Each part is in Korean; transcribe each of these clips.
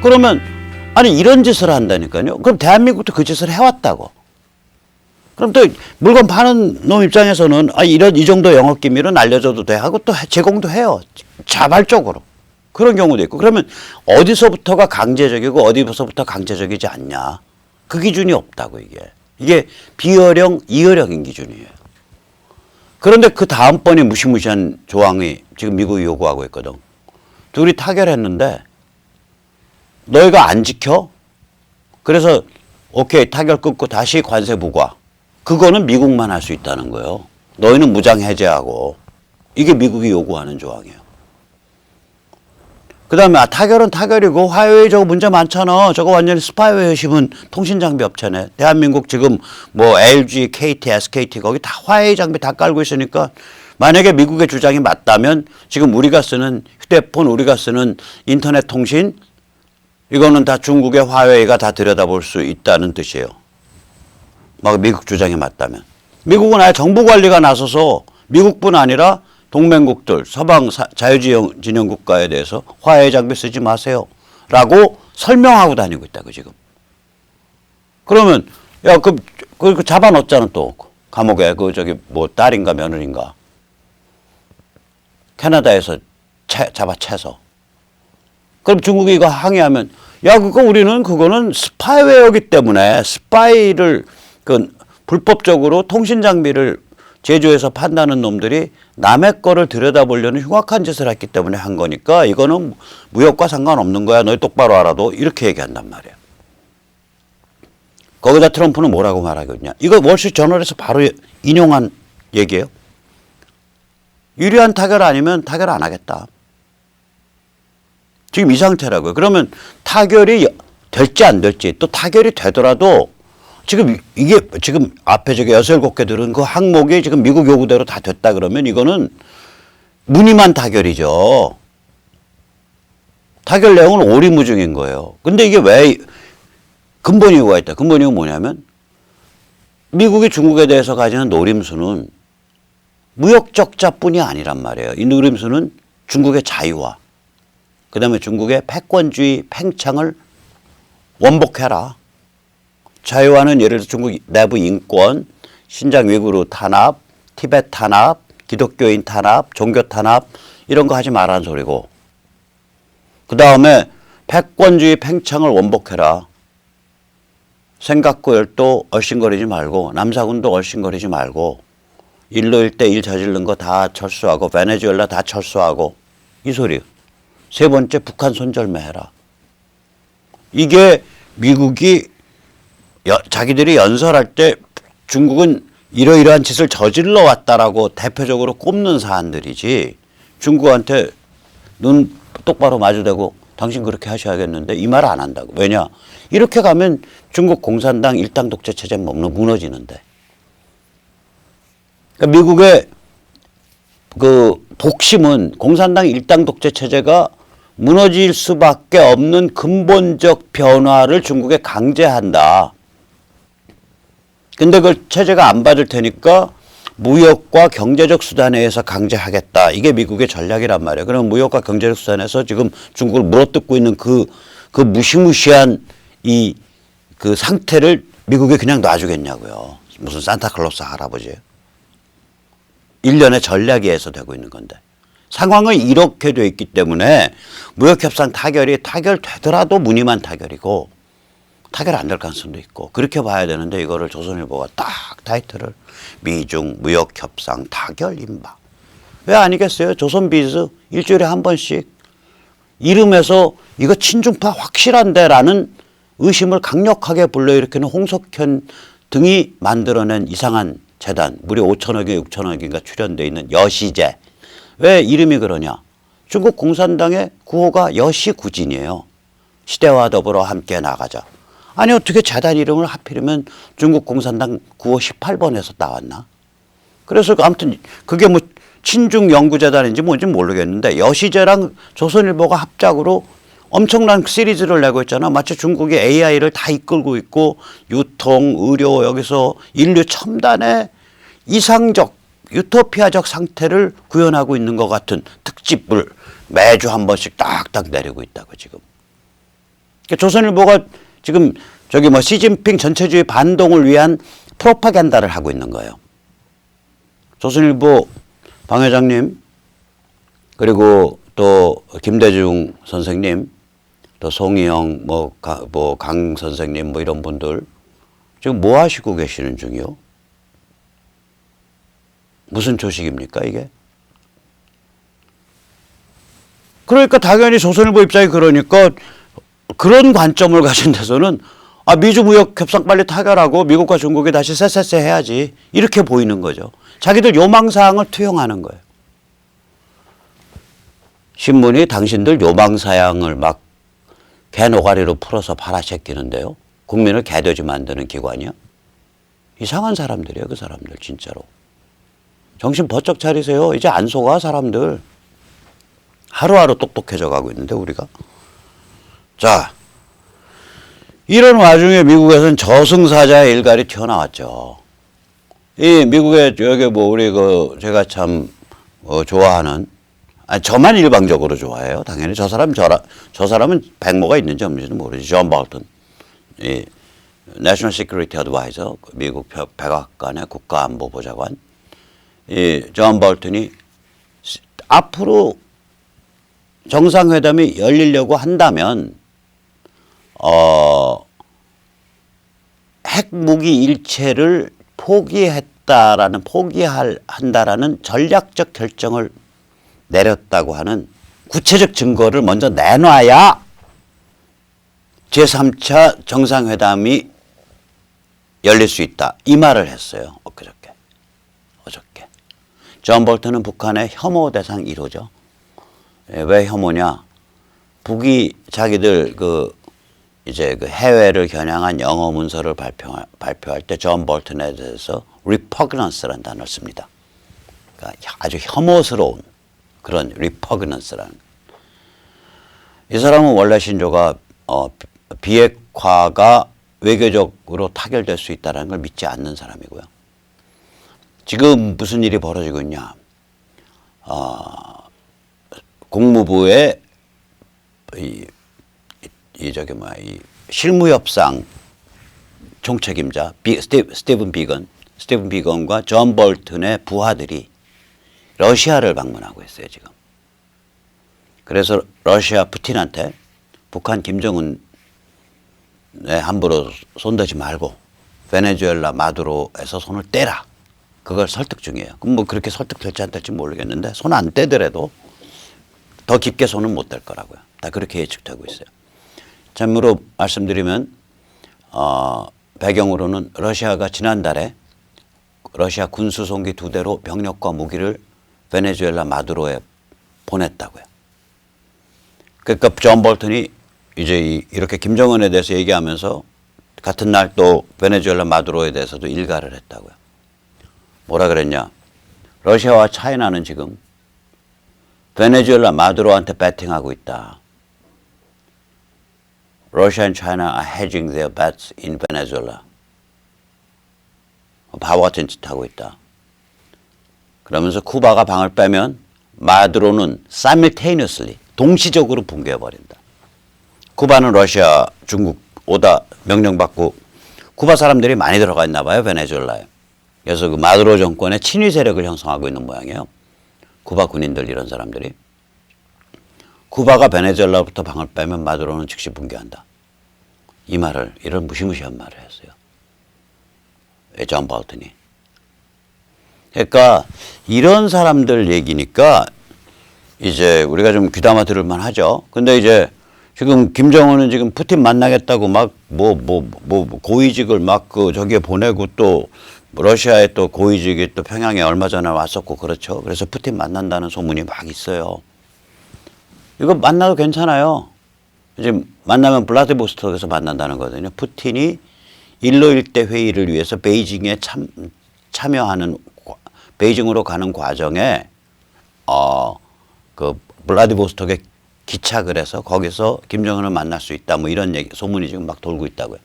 그러면 아니 이런 짓을 한다니까요. 그럼 대한민국도 그 짓을 해왔다고. 그럼 또 물건 파는 놈 입장에서는 이 정도 영업 기밀은 알려줘도 돼 하고 또 제공도 해요. 자발적으로. 그런 경우도 있고. 그러면 어디서부터가 강제적이고 어디서부터 강제적이지 않냐. 그 기준이 없다고 이게. 이게 비허령, 이허령인 기준이에요. 그런데 그 다음번에 무시무시한 조항이 지금 미국이 요구하고 있거든. 둘이 타결했는데 너희가 안 지켜? 그래서 오케이 타결 끊고 다시 관세 부과. 그거는 미국만 할 수 있다는 거예요. 너희는 무장 해제하고. 이게 미국이 요구하는 조항이에요. 그 다음에 타결은 타결이고 화웨이 저거 문제 많잖아. 저거 완전히 스파이웨어 심은 통신장비 업체네. 대한민국 지금 뭐 LG, KT, SKT 거기 다 화웨이 장비 다 깔고 있으니까 만약에 미국의 주장이 맞다면 지금 우리가 쓰는 휴대폰, 우리가 쓰는 인터넷 통신 이거는 다 중국의 화웨이가 다 들여다볼 수 있다는 뜻이에요. 막 미국 주장이 맞다면. 미국은 아예 정부 관리가 나서서 미국뿐 아니라 동맹국들, 서방 자유진영 국가에 대해서 화웨이 장비 쓰지 마세요. 라고 설명하고 다니고 있다고 지금. 그러면 야, 그 잡아넣었잖아 또. 감옥에 뭐 딸인가 며느리인가. 캐나다에서 잡아채서. 그럼 중국이 이거 항의하면 야, 그거는 스파이웨어이기 때문에 스파이를 불법적으로 통신 장비를 제조해서 판다는 놈들이 남의 거를 들여다보려는 흉악한 짓을 했기 때문에 한 거니까 이거는 무역과 상관없는 거야. 너희 똑바로 알아도 이렇게 얘기한단 말이야. 거기다 트럼프는 뭐라고 말하겠냐. 이거 월스트리트저널에서 바로 인용한 얘기예요. 유리한 타결 아니면 타결 안 하겠다. 지금 이 상태라고요. 그러면 타결이 될지 안 될지 또 타결이 되더라도 지금 이게 지금 앞에 저기 6-7개 들은 그 항목이 지금 미국 요구대로 다 됐다 그러면 이거는 무늬만 타결이죠. 타결 내용은 오리무중인 거예요. 근데 이게 왜 근본 이유가 있다. 근본 이유가 뭐냐면 미국이 중국에 대해서 가지는 노림수는 무역 적자뿐이 아니란 말이에요. 이 노림수는 중국의 자유화, 그다음에 중국의 패권주의 팽창을 원복해라. 자유화는 예를 들어 중국 내부 인권, 신장 위구르 탄압, 티베트 탄압, 기독교인 탄압, 종교 탄압 이런 거 하지 말라는 소리고, 그 다음에 패권주의 팽창을 원복해라. 생각고 열도 얼씬거리지 말고 남사군도 얼씬거리지 말고 일로 일대 일 저지른 거 다 철수하고 베네수엘라 다 철수하고 이 소리. 세 번째 북한 손절매해라. 이게 미국이 자기들이 연설할 때 중국은 이러이러한 짓을 저질러 왔다라고 대표적으로 꼽는 사안들이지 중국한테 눈 똑바로 마주대고 당신 그렇게 하셔야겠는데 이 말 안 한다고. 왜냐? 이렇게 가면 중국 공산당 일당 독재 체제 무너지는데. 그러니까 미국의 그 독심은 공산당 일당 독재 체제가 무너질 수밖에 없는 근본적 변화를 중국에 강제한다. 근데 그 체제가 안 받을 테니까 무역과 경제적 수단에 의해서 강제하겠다. 이게 미국의 전략이란 말이에요. 그럼 무역과 경제적 수단에서 지금 중국을 물어뜯고 있는 그 무시무시한 그 상태를 미국이 그냥 놔주겠냐고요. 무슨 산타클로스 할아버지예요. 일련의 전략에 의해서 되고 있는 건데. 상황은 이렇게 돼 있기 때문에 무역협상 타결되더라도 무늬만 타결이고 타결 안 될 가능성도 있고 그렇게 봐야 되는데 이거를 조선일보가 딱 타이틀을 미중 무역협상 타결 임박. 왜 아니겠어요? 조선비즈 일주일에 한 번씩 이름에서 이거 친중파 확실한데 라는 의심을 강력하게 불러일으키는 홍석현 등이 만들어낸 이상한 재단 무려 5천억에 6천억인가 출연되어 있는 여시제. 왜 이름이 그러냐? 중국 공산당의 구호가 여시구진이에요. 시대와 더불어 함께 나가자. 아니 어떻게 재단 이름을 하필이면 중국 공산당 구호 18번에서 나왔나? 그래서 아무튼 그게 뭐 친중 연구재단인지 뭔지 모르겠는데 여시제랑 조선일보가 합작으로 엄청난 시리즈를 내고 있잖아. 마치 중국이 AI를 다 이끌고 있고 유통, 의료 여기서 인류 첨단의 이상적 유토피아적 상태를 구현하고 있는 것 같은 특집을 매주 한 번씩 딱딱 내리고 있다고 지금. 그러니까 조선일보가 지금 저기 뭐 시진핑 전체주의 반동을 위한 프로파간다를 하고 있는 거예요. 조선일보 방 회장님, 그리고 또 김대중 선생님, 또 송희영, 강 선생님, 뭐 이런 분들 지금 뭐 하시고 계시는 중이요? 무슨 조직입니까, 이게? 그러니까 당연히 조선일보 입장이 그러니까 그런 관점을 가진 데서는 미중 무역 협상 빨리 타결하고 미국과 중국이 다시 쎄쎄쎄 해야지 이렇게 보이는 거죠. 자기들 요망사항을 투영하는 거예요. 신문이 당신들 요망사항을 막 개노가리로 풀어서 팔아새끼는데요. 국민을 개돼지 만드는 기관이요. 이상한 사람들이에요, 그 사람들 진짜로. 정신 번쩍 차리세요. 이제 안 속아 사람들. 하루하루 똑똑해져 가고 있는데 우리가. 자, 이런 와중에 미국에서는 저승사자의 일갈이 튀어나왔죠. 이 미국의 여기 뭐 우리 제가 참 좋아하는, 저만 일방적으로 좋아해요. 당연히 저 사람은 백모가 있는지 없는지도 모르지. 존 볼턴, 이 National Security Advisor, 미국 백악관의 국가안보보좌관. 이 존 볼턴이 앞으로 정상회담이 열리려고 한다면 핵무기 일체를 포기한다라는 전략적 결정을 내렸다고 하는 구체적 증거를 먼저 내놔야 제3차 정상회담이 열릴 수 있다. 이 말을 했어요. 어저께. 존 볼턴은 북한의 혐오 대상 1호죠. 왜 혐오냐? 북이 자기들 이제 해외를 겨냥한 영어 문서를 발표할 때 존 볼턴에 대해서 repugnance라는 단어를 씁니다. 그러니까 아주 혐오스러운 그런 repugnance라는. 이 사람은 원래 신조가 비핵화가 외교적으로 타결될 수 있다는 걸 믿지 않는 사람이고요. 지금 무슨 일이 벌어지고 있냐? 국무부의 이 실무협상 총책임자 스티븐 비건과 존 볼턴의 부하들이 러시아를 방문하고 있어요, 지금. 그래서 러시아 푸틴한테 북한 김정은에 함부로 손대지 말고 베네수엘라 마두로에서 손을 떼라. 그걸 설득 중이에요. 그럼 뭐 그렇게 설득될지 안 될지 모르겠는데 손 안 떼더라도 더 깊게 손은 못 댈 거라고요. 다 그렇게 예측되고 있어요. 참고로 말씀드리면 배경으로는 러시아가 지난달에 러시아 군수송기 2대로 병력과 무기를 베네수엘라 마두로에 보냈다고요. 그러니까 존 볼턴이 이제 이렇게 김정은에 대해서 얘기하면서 같은 날 또 베네수엘라 마두로에 대해서도 일가를 했다고요. 뭐라 그랬냐? 러시아와 차이나는 지금 베네수엘라 마두로한테 배팅하고 있다. Russia and China are hedging their bets in Venezuela. 바보 같은 짓 하고 있다. 그러면서 쿠바가 방을 빼면 마두로는 simultaneously, 동시적으로 붕괴해버린다. 쿠바는 러시아, 중국 오다 명령받고 쿠바 사람들이 많이 들어가 있나 봐요, 베네수엘라에. 그래서 그 마두로 정권의 친위 세력을 형성하고 있는 모양이에요. 쿠바 군인들 이런 사람들이. 쿠바가 베네수엘라로부터 방을 빼면 마두로는 즉시 붕괴한다. 이런 무시무시한 말을 했어요. 존 볼턴이. 그러니까 이런 사람들 얘기니까 이제 우리가 좀 귀담아 들을만 하죠. 근데 이제 지금 김정은은 지금 푸틴 만나겠다고 막 고위직을 막 저기에 보내고 또 러시아에 또 고위직이 또 평양에 얼마 전에 왔었고 그렇죠. 그래서 푸틴 만난다는 소문이 막 있어요. 이거 만나도 괜찮아요. 이제 만나면 블라디보스톡에서 만난다는 거거든요. 푸틴이 일로일대 회의를 위해서 베이징에 참여하는 베이징으로 가는 과정에 그 블라디보스톡에 기착을 해서 거기서 김정은을 만날 수 있다. 뭐 이런 얘기 소문이 지금 막 돌고 있다고요.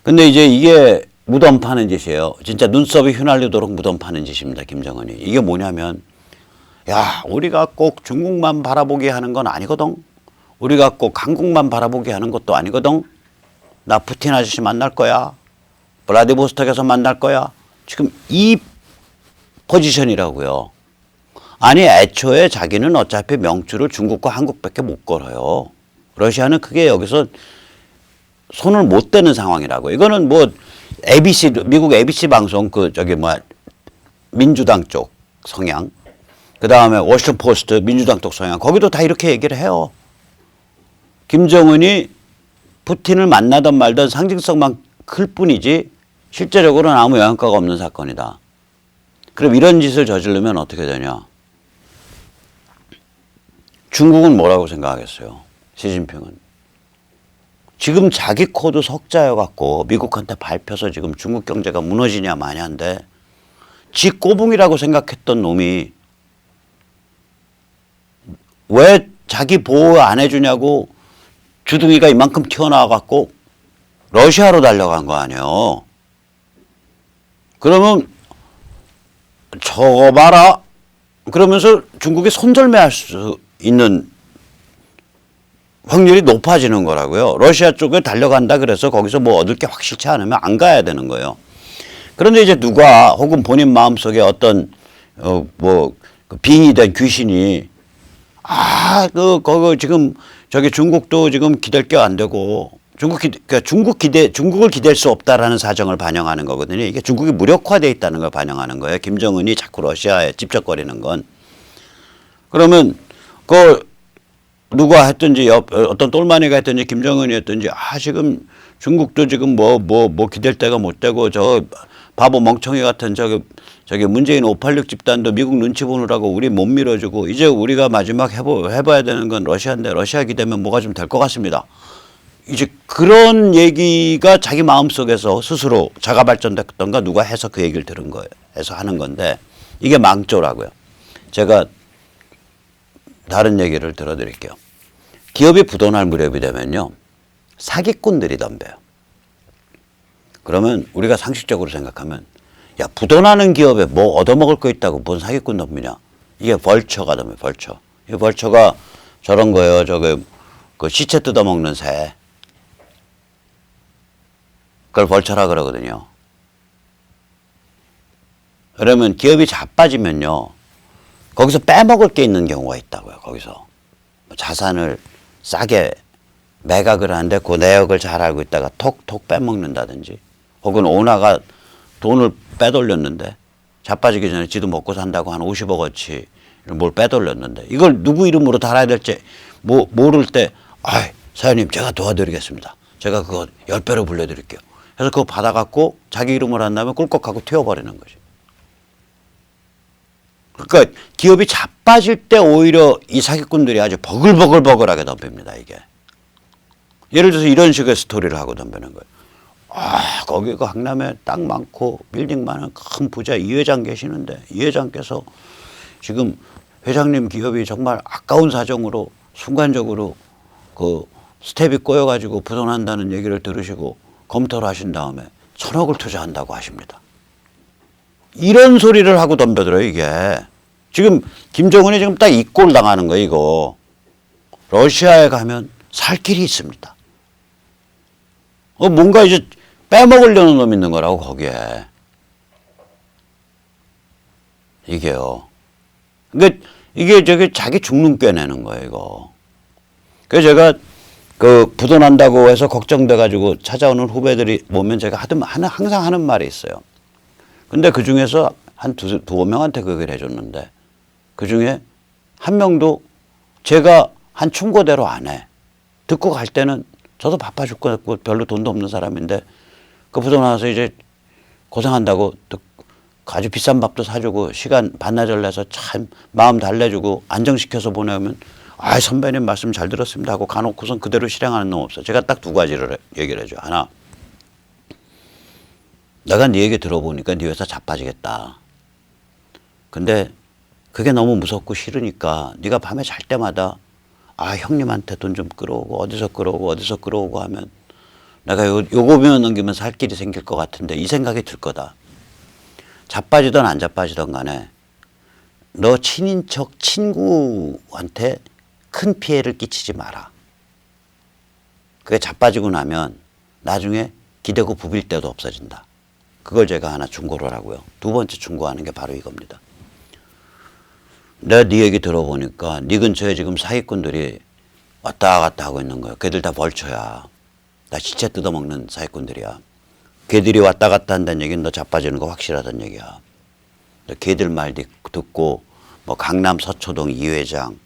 근데 이제 이게 무덤 파는 짓이에요. 진짜 눈썹이 휘날리도록 무덤 파는 짓입니다. 김정은이. 이게 뭐냐면 야, 우리가 꼭 중국만 바라보게 하는 건 아니거든. 우리가 꼭 한국만 바라보게 하는 것도 아니거든. 나 푸틴 아저씨 만날 거야. 블라디보스톡에서 만날 거야. 지금 이 포지션이라고요. 아니 애초에 자기는 어차피 명줄을 중국과 한국밖에 못 걸어요. 러시아는 크게 여기서 손을 못 대는 상황이라고. 이거는 뭐 ABC 미국 ABC 방송 그 저기 뭐 민주당 쪽 성향, 그 다음에 워싱턴 포스트 민주당 쪽 성향, 거기도 다 이렇게 얘기를 해요. 김정은이 푸틴을 만나든 말든 상징성만 클 뿐이지 실제적으로는 아무 영향가가 없는 사건이다. 그럼 이런 짓을 저지르면 어떻게 되냐? 중국은 뭐라고 생각하겠어요? 시진핑은. 지금 자기 코드 석자여갖고 미국한테 밟혀서 지금 중국 경제가 무너지냐 마냐인데 지 꼬붕이라고 생각했던 놈이 왜 자기 보호 안 해주냐고 주둥이가 이만큼 튀어나와갖고 러시아로 달려간 거 아니에요. 그러면 저거 봐라. 그러면서 중국이 손절매할 수 있는 확률이 높아지는 거라고요. 러시아 쪽에 달려간다 그래서 거기서 뭐 얻을 게 확실치 않으면 안 가야 되는 거예요. 그런데 이제 누가 혹은 본인 마음속에 어떤 그 빙이 된 귀신이 거기 지금 저기 중국도 지금 기댈 게 안 되고 중국을 기댈 수 없다라는 사정을 반영하는 거거든요. 이게 중국이 무력화돼 있다는 걸 반영하는 거예요. 김정은이 자꾸 러시아에 집적거리는 건. 그러면 그 누가 했든지 어떤 똘마니가 했든지 김정은이 했든지 지금 중국도 지금 뭐 기댈 데가 못 되고 저 바보 멍청이 같은 저기 문재인 586 집단도 미국 눈치 보느라고 우리 못 밀어주고 이제 우리가 마지막 해봐야 되는 건 러시아인데 러시아 기대면 뭐가 좀 될 것 같습니다. 이제 그런 얘기가 자기 마음속에서 스스로 자가 발전됐던가 누가 해서 그 얘기를 들은 거예요. 해서 하는 건데 이게 망조라고요. 제가 다른 얘기를 들어드릴게요. 기업이 부도날 무렵이 되면요. 사기꾼들이 덤벼요. 그러면 우리가 상식적으로 생각하면 야 부도나는 기업에 뭐 얻어먹을 거 있다고 뭔 사기꾼 덤비냐. 이게 벌처가 덤벼요. 벌처. 이 벌처가 저런 거예요. 그 시체 뜯어먹는 새. 그걸 벌처라 그러거든요. 그러면 기업이 자빠지면요. 거기서 빼먹을 게 있는 경우가 있다고요. 거기서. 자산을 싸게 매각을 하는데 그 내역을 잘 알고 있다가 톡톡 빼먹는다든지 혹은 오너가 돈을 빼돌렸는데 자빠지기 전에 지도 먹고 산다고 한 50억어치 뭘 빼돌렸는데 이걸 누구 이름으로 달아야 될지 모를 때 사장님 제가 도와드리겠습니다. 제가 그거 10배로 불려드릴게요. 그래서 그거 받아갖고 자기 이름으로 한다면 꿀꺽하고 튀어버리는 거지. 그러니까 기업이 자빠질 때 오히려 이 사기꾼들이 아주 버글버글버글하게 덤빕니다. 이게. 예를 들어서 이런 식의 스토리를 하고 덤비는 거예요. 거기 그 강남에 땅 많고 빌딩 많은 큰 부자 이 회장 계시는데 이 회장께서 지금 회장님 기업이 정말 아까운 사정으로 순간적으로 그 스텝이 꼬여가지고 부도난다는 얘기를 들으시고 검토를 하신 다음에 1,000억을 투자한다고 하십니다. 이런 소리를 하고 덤벼들어요, 이게. 지금 김정은이 지금 딱 이 꼴 당하는 거예요, 이거. 러시아에 가면 살 길이 있습니다. 뭔가 이제 빼먹으려는 놈 있는 거라고, 거기에. 이게요. 그러니까 이게 자기 죽는 꿰내는 거예요, 이거. 그래서 제가 그 부도난다고 해서 걱정돼가지고 찾아오는 후배들이 보면 제가 항상 하는 말이 있어요. 근데 그 중에서 한 두어 명한테 그 얘기를 해줬는데 그 중에 한 명도 제가 한 충고대로 안 해. 듣고 갈 때는 저도 바빠 죽고 별로 돈도 없는 사람인데 그 부도나서 이제 고생한다고 아주 비싼 밥도 사주고 시간 반나절 내서 참 마음 달래주고 안정시켜서 보내면 선배님 말씀 잘 들었습니다 하고 가놓고선 그대로 실행하는 놈 없어. 제가 딱 두 가지를 얘기를 해줘요. 하나, 내가 네 얘기 들어보니까 네 회사 자빠지겠다. 근데 그게 너무 무섭고 싫으니까 네가 밤에 잘 때마다 형님한테 돈 좀 끌어오고 어디서 끌어오고 하면 내가 요거면 넘기면 살 길이 생길 것 같은데 이 생각이 들 거다. 자빠지든 안 자빠지든 간에 너 친인척 친구한테 큰 피해를 끼치지 마라. 그게 자빠지고 나면 나중에 기대고 부빌 데도 없어진다. 그걸 제가 하나 충고를 하고요. 두 번째 충고하는 게 바로 이겁니다. 내가 네 얘기 들어보니까 네 근처에 지금 사기꾼들이 왔다 갔다 하고 있는 거예요. 걔들 다 벌초야. 다 시체 뜯어먹는 사기꾼들이야. 걔들이 왔다 갔다 한다는 얘기는 너 자빠지는 거 확실하다는 얘기야. 걔들 말 듣고 뭐 강남 서초동 이 회장,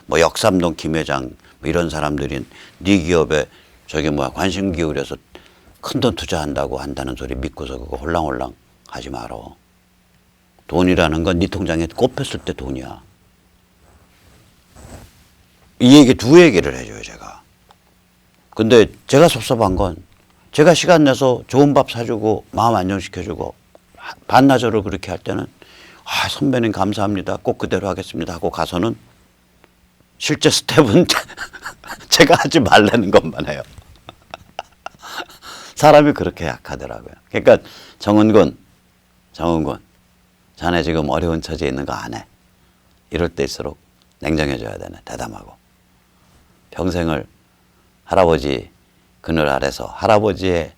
뭐 역삼동 김 회장 뭐 이런 사람들이 네 기업에 저기 뭐야 관심 기울여서 큰 돈 투자한다고 한다는 소리 믿고서 그거 홀랑홀랑 하지 말어. 돈이라는 건 네 통장에 꼽혔을 때 돈이야. 이 얘기 두 얘기를 해줘요 제가. 근데 제가 섭섭한 건 제가 시간 내서 좋은 밥 사주고 마음 안정시켜주고 반나절을 그렇게 할 때는 아 선배님 감사합니다. 꼭 그대로 하겠습니다 하고 가서는 실제 스텝은 제가 하지 말라는 것만 해요. 사람이 그렇게 약하더라고요. 그러니까 정은군 자네 지금 어려운 처지에 있는 거 안 해. 이럴 때일수록 냉정해져야 되네. 대담하고. 평생을 할아버지 그늘 아래서 할아버지의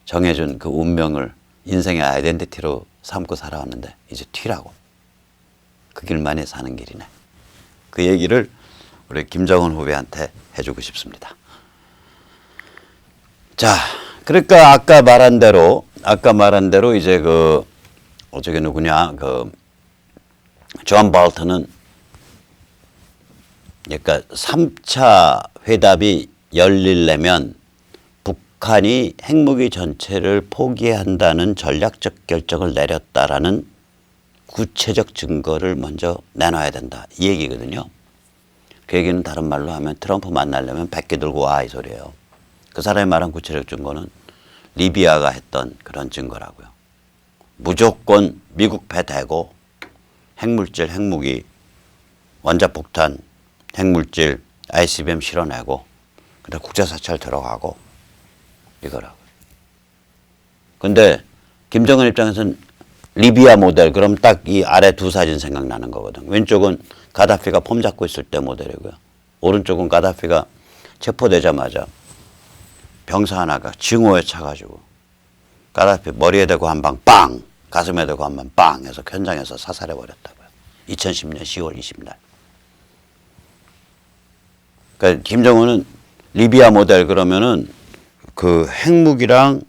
정해준 그 운명을 인생의 아이덴티티로 삼고 살아왔는데 이제 튀라고. 그 길만이 사는 길이네. 그 얘기를 우리 김정은 후배한테 해주고 싶습니다. 자, 그러니까 아까 말한 대로 이제 그 어저께 누구냐 그 존 볼턴은 그러니까 3차 회담이 열리려면 북한이 핵무기 전체를 포기한다는 전략적 결정을 내렸다라는 구체적 증거를 먼저 내놔야 된다. 이 얘기거든요. 그 얘기는 다른 말로 하면 트럼프 만나려면 100개 들고 와 이 소리예요. 그 사람이 말한 구체적 증거는 리비아가 했던 그런 증거라고요. 무조건 미국 배 대고 핵물질, 핵무기, 원자폭탄, 핵물질, ICBM 실어내고 그다음 국제사찰 들어가고 이거라고요. 근데 김정은 입장에서는 리비아 모델 그럼 딱 이 아래 두 사진 생각나는 거거든. 왼쪽은 가다피가 폼 잡고 있을 때 모델이고요. 오른쪽은 가다피가 체포되자마자 병사 하나가 증오에 차가지고 가다피 머리에 대고 한 방 빵! 가슴에 대고 한 방 빵! 해서 현장에서 사살해버렸다고요. 2010년 10월 20일. 그러니까 김정은은 리비아 모델 그러면은 그 핵무기랑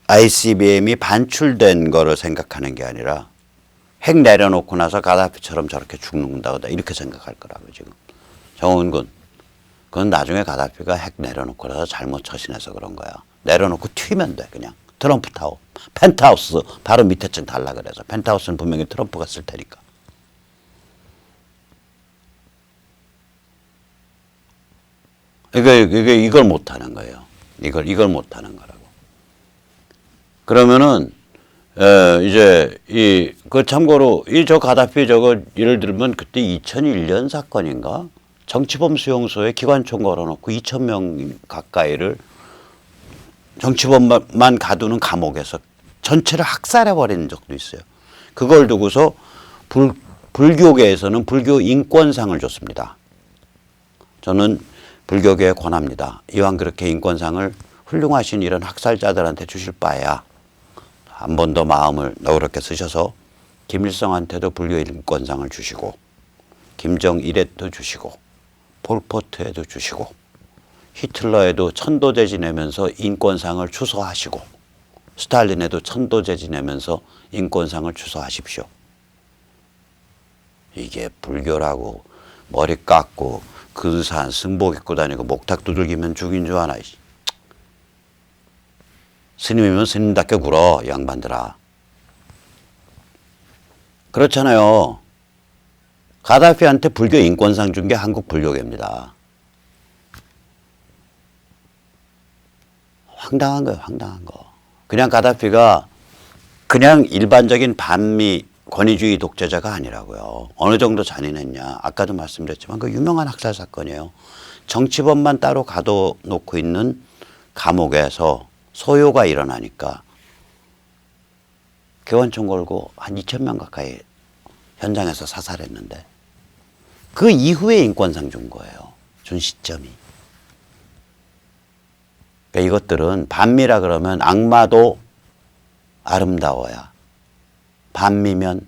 ICBM이 반출된 거를 생각하는 게 아니라 핵 내려놓고 나서 가다피처럼 저렇게 죽는다 이렇게 생각할 거라고 지금. 정은군. 그건 나중에 가다피가 핵 내려놓고 나서 잘못 처신해서 그런 거야. 내려놓고 튀면 돼 그냥. 트럼프 타워. 펜트하우스 바로 밑에 층 달라 그래서. 펜트하우스는 분명히 트럼프가 쓸 테니까. 이걸 못하는 거예요. 이걸 못하는 거라고. 그러면은 이제 그 참고로 저 가다피 저거 예를 들면 그때 2001년 사건인가 정치범 수용소에 기관총 걸어놓고 2,000명 가까이를 정치범만 가두는 감옥에서 전체를 학살해버리는 적도 있어요. 그걸 두고서 불교계에서는 불교 인권상을 줬습니다. 저는 불교계에 권합니다. 이왕 그렇게 인권상을 훌륭하신 이런 학살자들한테 주실 바에야 한 번 더 마음을 너그럽게 쓰셔서 김일성한테도 불교 인권상을 주시고 김정일에도 주시고 폴포트에도 주시고 히틀러에도 천도제 지내면서 인권상을 추서하시고 스탈린에도 천도제 지내면서 인권상을 추서하십시오. 이게 불교라고 머리 깎고 근사한 승복 입고 다니고 목탁 두들기면 죽인 줄 아나. 스님이면 스님답게 굴어 양반들아. 그렇잖아요. 가다피한테 불교 인권상 준 게 한국 불교계입니다. 황당한 거예요. 황당한 거. 그냥 가다피가 그냥 일반적인 반미 권위주의 독재자가 아니라고요. 어느 정도 잔인했냐. 아까도 말씀드렸지만 그 유명한 학살 사건이에요. 정치범만 따로 가둬놓고 있는 감옥에서 소요가 일어나니까 기관총 걸고 한 2,000명 가까이 현장에서 사살했는데 그 이후에 인권상 준 거예요. 준 시점이. 그러니까 이것들은 반미라 그러면 악마도 아름다워야. 반미면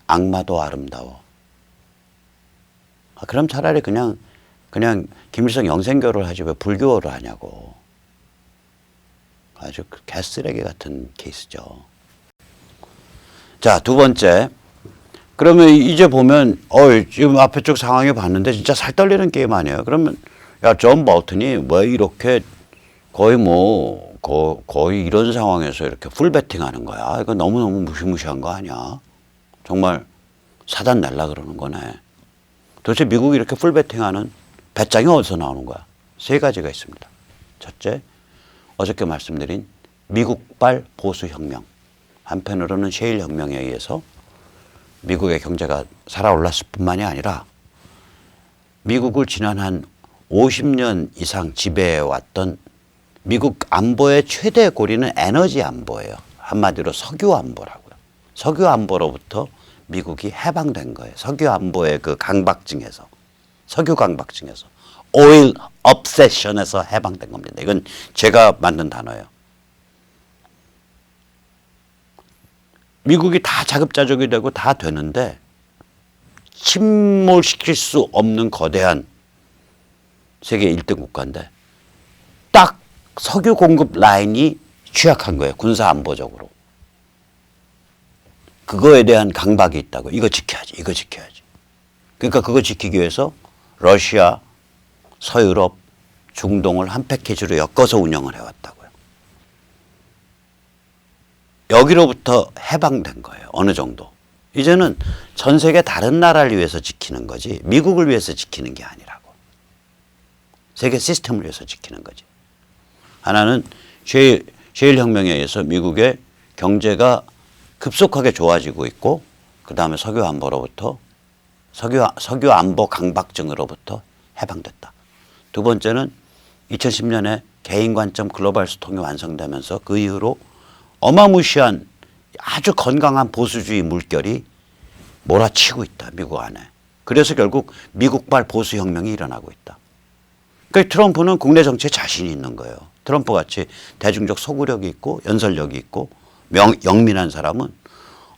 악마도 아름다워. 그럼 차라리 그냥 김일성 영생교를 하지 왜 불교를 하냐고. 아주 개쓰레기 같은 케이스죠. 자, 두 번째. 그러면 이제 보면 지금 앞에 쪽 상황이 봤는데 진짜 살 떨리는 게임 아니에요. 그러면 야, 존 볼튼이 왜 이렇게 거의 이런 상황에서 이렇게 풀배팅 하는 거야. 이거 너무너무 무시무시한 거 아니야. 정말 사단 날라 그러는 거네. 도대체 미국이 이렇게 풀배팅하는 배짱이 어디서 나오는 거야? 세 가지가 있습니다. 첫째, 어저께 말씀드린 미국발 보수혁명. 한편으로는 셰일혁명에 의해서 미국의 경제가 살아올랐을 뿐만이 아니라 미국을 지난 한 50년 이상 지배해왔던 미국 안보의 최대 고리는 에너지 안보예요. 한마디로 석유 안보라고요. 석유 안보로부터 미국이 해방된 거예요. 석유 안보의 그 강박증에서, 석유 강박증에서, 오일 업세션에서 해방된 겁니다. 이건 제가 만든 단어예요. 미국이 다 자급자족이 되고 다 되는데 침몰시킬 수 없는 거대한 세계 1등 국가인데 딱 석유 공급 라인이 취약한 거예요. 군사 안보적으로. 그거에 대한 강박이 있다고. 이거 지켜야지. 이거 지켜야지. 그러니까 그거 지키기 위해서 러시아, 서유럽, 중동을 한 패키지로 엮어서 운영을 해왔다고요. 여기로부터 해방된 거예요. 어느 정도. 이제는 전 세계 다른 나라를 위해서 지키는 거지 미국을 위해서 지키는 게 아니라고. 세계 시스템을 위해서 지키는 거지. 하나는 셰일 혁명에 의해서 미국의 경제가 급속하게 좋아지고 있고 그 다음에 석유 안보로부터 석유 안보 강박증으로부터 해방됐다. 두 번째는 2010년에 개인 관점 글로벌 소통이 완성되면서 그 이후로 어마무시한 아주 건강한 보수주의 물결이 몰아치고 있다. 미국 안에. 그래서 결국 미국발 보수혁명이 일어나고 있다. 그러니까 트럼프는 국내 정치에 자신이 있는 거예요. 트럼프 같이 대중적 소구력이 있고 연설력이 있고 영민한 사람은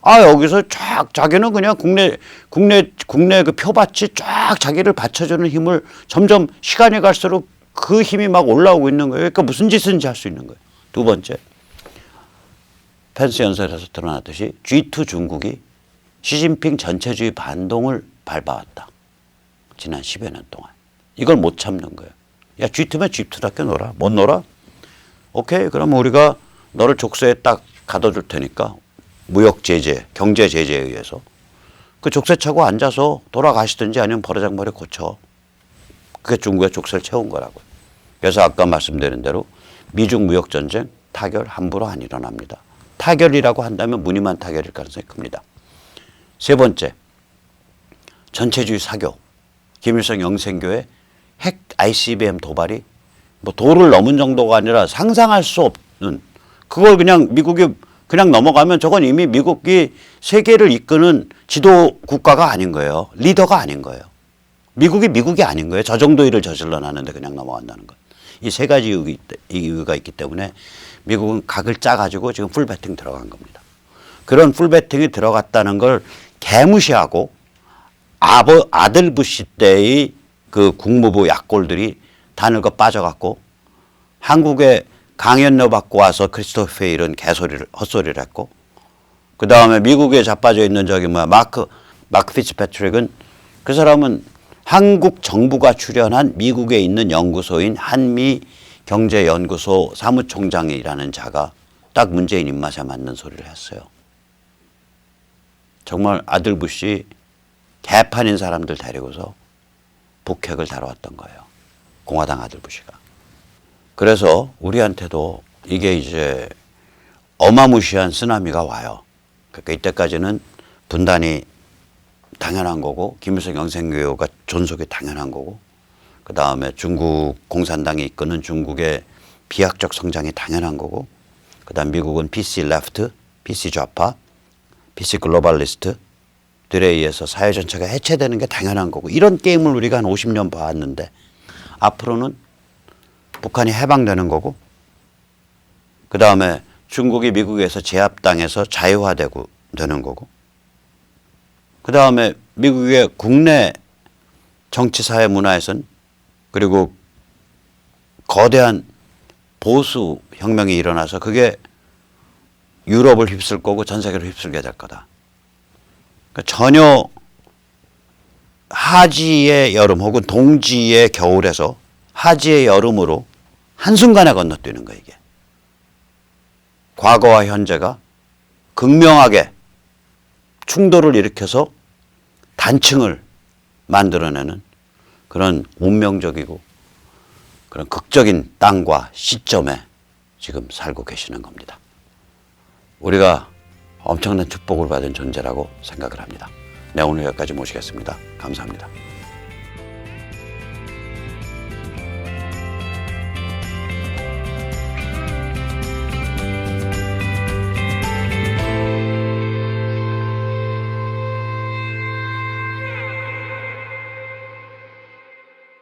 여기서 쫙 자기는 그냥 국내 그 표밭이 쫙 자기를 받쳐주는 힘을 점점 시간이 갈수록 그 힘이 막 올라오고 있는 거예요. 그러니까 무슨 짓인지 할 수 있는 거예요. 두 번째, 펜스 연설에서 드러났듯이 G2 중국이 시진핑 전체주의 반동을 밟아왔다. 지난 10여 년 동안. 이걸 못 참는 거예요. 야, G2면 G2답게 놀아. 못 놀아? 오케이. 그럼 우리가 너를 족쇄에 딱 가둬줄 테니까 무역 제재, 경제 제재에 의해서 그 족쇄 차고 앉아서 돌아가시든지 아니면 버르장머리 고쳐. 그게 중국의 족쇄를 채운 거라고요. 그래서 아까 말씀드린 대로 미중 무역 전쟁 타결 함부로 안 일어납니다. 타결이라고 한다면 무늬만 타결일 가능성이 큽니다. 세 번째, 전체주의 사교. 김일성 영생교의 핵 ICBM 도발이 뭐 도를 넘은 정도가 아니라 상상할 수 없는 그걸 그냥 미국이 그냥 넘어가면 저건 이미 미국이 세계를 이끄는 지도 국가가 아닌 거예요. 리더가 아닌 거예요. 미국이 아닌 거예요. 저 정도 일을 저질러 놨는데 그냥 넘어간다는 것. 이 세 가지 이유가 있기 때문에 미국은 각을 짜가지고 지금 풀배팅 들어간 겁니다. 그런 풀배팅이 들어갔다는 걸 개무시하고 아들 부시 때의 그 국무부 약골들이 다 늙어 빠져갖고 한국에 강연료 받고 와서 크리스토프 페일은 헛소리를 했고 그 다음에 미국에 자빠져 있는 마크 피츠패트릭은 그 사람은 한국 정부가 출연한 미국에 있는 연구소인 한미경제연구소 사무총장이라는 자가 딱 문재인 입맛에 맞는 소리를 했어요. 정말 아들 부시 개판인 사람들 데리고서 북핵을 다뤄왔던 거예요. 공화당 아들 부시가. 그래서 우리한테도 이게 이제 어마무시한 쓰나미가 와요. 그러니까 이때까지는 분단이 당연한 거고 김일성 영생교가 존속이 당연한 거고 그 다음에 중국 공산당이 이끄는 중국의 비약적 성장이 당연한 거고 그 다음 미국은 PC 레프트, PC 좌파, PC 글로벌리스트들에 의해서 사회 전체가 해체되는 게 당연한 거고 이런 게임을 우리가 한 50년 봐왔는데 앞으로는 북한이 해방되는 거고 그 다음에 중국이 미국에서 제압당해서 자유화되고 되는 거고, 그 다음에 미국의 국내 정치, 사회, 문화에선 그리고 거대한 보수 혁명이 일어나서 그게 유럽을 휩쓸 거고 전 세계를 휩쓸게 될 거다. 그러니까 전혀 하지의 여름 혹은 동지의 겨울에서 하지의 여름으로 한순간에 건너뛰는 거예요, 이게. 과거와 현재가 극명하게 충돌을 일으켜서 단층을 만들어내는 그런 운명적이고 그런 극적인 땅과 시점에 지금 살고 계시는 겁니다. 우리가 엄청난 축복을 받은 존재라고 생각을 합니다. 네, 오늘 여기까지 모시겠습니다. 감사합니다.